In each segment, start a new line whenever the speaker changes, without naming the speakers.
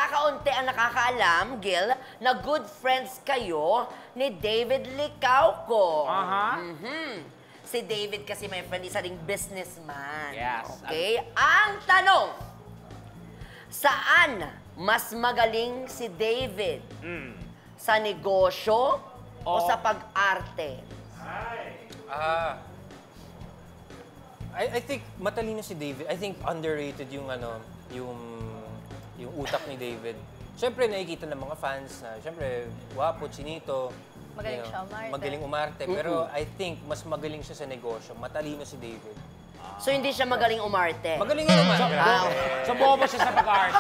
kakaunti ang nakakaalam, Gil, na good friends kayo ni David Licauco. Si David kasi, my friend, isa ring businessman.
Yes.
Okay? Ang tanong, saan mas magaling si David? Sa negosyo o sa pag-arte?
I think matalino si David. I think underrated yung yung utak ni David. Siyempre nakikita ng mga fans na siyempre wapo, chinito.
Magaling siya umarte.
Magaling umarte. Pero I think mas magaling siya sa negosyo. Matalino si David.
So, hindi siya magaling umarte?
Magaling nga naman.
So, bobo siya sa pag-arte.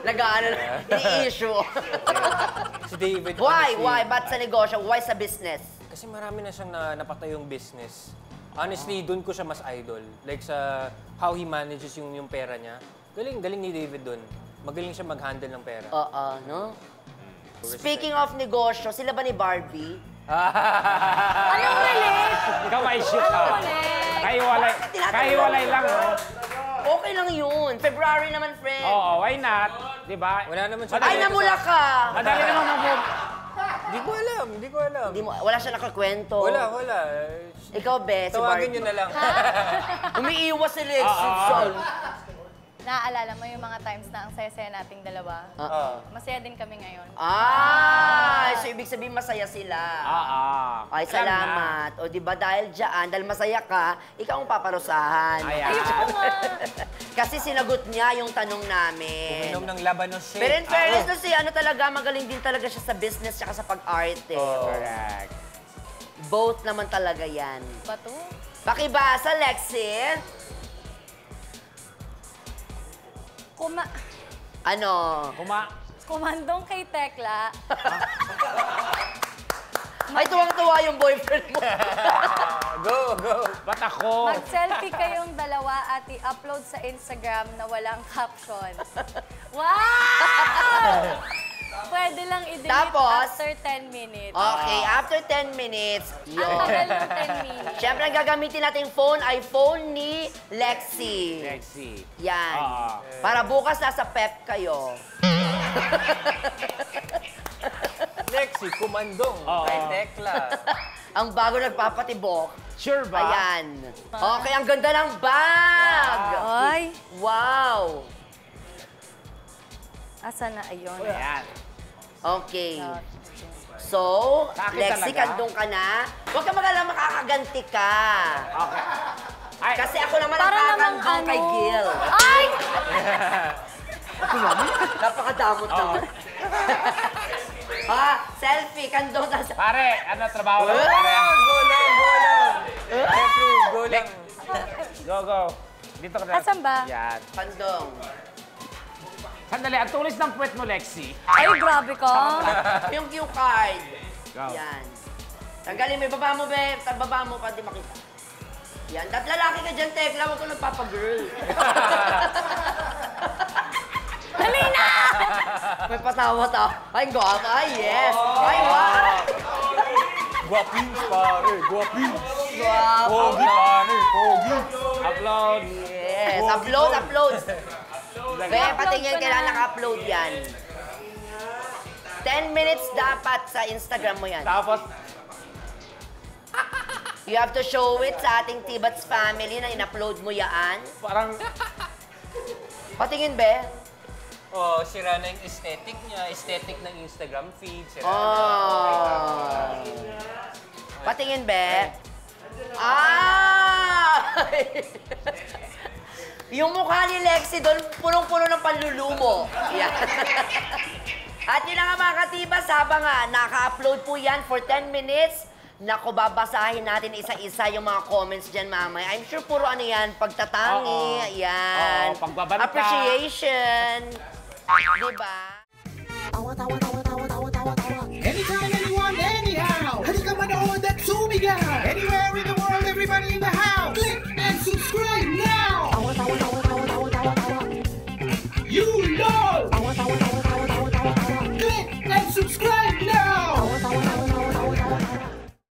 Nag-ano, i-issue.
Si David.
Why?
honestly,
Why? Ba't sa negosyo? Why sa business?
Kasi marami na siyang napatayong business. Honestly, doon ko siya mas idol. Like sa how he manages yung pera niya. Galing ni David doon. Magaling siya mag-handle ng pera.
Oo, no? Speaking of negosyo, sila ba ni Barbie?
Anong relate?
Ikaw may shoot ka. Kahiwalay lang, no?
Okay lang yun. February naman, friend.
Oo, why not? Di ba?
Wala naman siya.
Ay, namula ka!
Madali naman mag-move.
Hindi ko alam.
Wala siya nakakwento.
Wala.
Ikaw, Be, si
Tawagin
Barbie.
nyo na lang.
Umiiwas si Lexi.
Naaalala mo yung mga times na ang saya-saya nating dalawa? Masaya din kami ngayon.
So ibig sabihin masaya sila. Ay,
Alam
salamat. O, di ba dahil dyan, dahil masaya ka, ikaw ang paparusahan.
Ayan.
Ayoko nga!
Kasi sinagot niya yung tanong namin.
Uminom ng labanos shake.
Pero in fairness, no, si ano talaga, magaling din talaga siya sa business tsaka sa pag-arte.
Correct.
Both naman talaga yan.
Bato?
Pakibasa, Lexi. Ano?
Kumandong kay Tekla.
Ay, tuwang-tuwa yung boyfriend mo.
Go!
Ba't ako?
Mag-selfie kayong dalawa at i-upload sa Instagram na walang captions. Wow! Pwede lang i-delete
Tapos?
after 10 minutes.
Okay, after 10 minutes,
Ang tagal ng 10 minutes.
Siyempre, ang gagamitin nating phone ay phone ni Lexi.
Lexi.
Yan. Para bukas nasa pep kayo.
Lexi, kumandong. Kay Tekla.
Ang bago nagpapatibok.
Sure ba?
Ayan. Okay, ang ganda ng bag.
Ay,
Wow.
asa na ayun?
Ayan.
Okay. So,
Sa akin
Lexi,
talaga?
kandong ka na. Huwag ka mag-alala, makakaganti ka.
Okay. Ay,
Kasi ako naman ang
Para namang
kakandong kay Gil.
Ay!
Napakadamot naman. Selfie, kandong na sa...
pare, ano, trabaho lang, pare.
Go lang! Jeffrey, go lang.
Go. Dito ka na.
Asan ba?
Yan.
Kandong.
Sandali, ang tulis ng puwet mo, Lexi.
Ay, grabe ka.
Yung cue card.
Go.
Yan. Tanggalin mo, ibaba mo, be. Baba mo pa, di makita. Yan. Dapat lalaki ka dyan, Tekla. Huwag ko nagpapagirl.
Dali na!
May patawa-tawa. Ay, guwapa. Ay, yes. Ay, wow.
Guwapins, pare. Guwapins.
Guwapa.
Pogi, pare. Pogi.
Upload.
Yes. Upload. Be, patingin, kailangan naka-upload yan. 10 minutes dapat sa Instagram mo yan.
Tapos,
You have to show it sa ating Tibats family na in-upload mo yan.
parang,
Patingin, be.
Oh, sira na yung aesthetic niya. Aesthetic ng Instagram feed. Sira na.
Patingin, be. Yung mukha ni Lexi doon, punong-puno ng panlulumo. Yan. At yun na nga mga katibas, habang naka-upload po yan for 10 minutes, naku, babasahin natin isa-isa yung mga comments dyan mamaya. I'm sure puro ano yan, pagtatangi, yan.
pagbabanta.
Appreciation. Diba?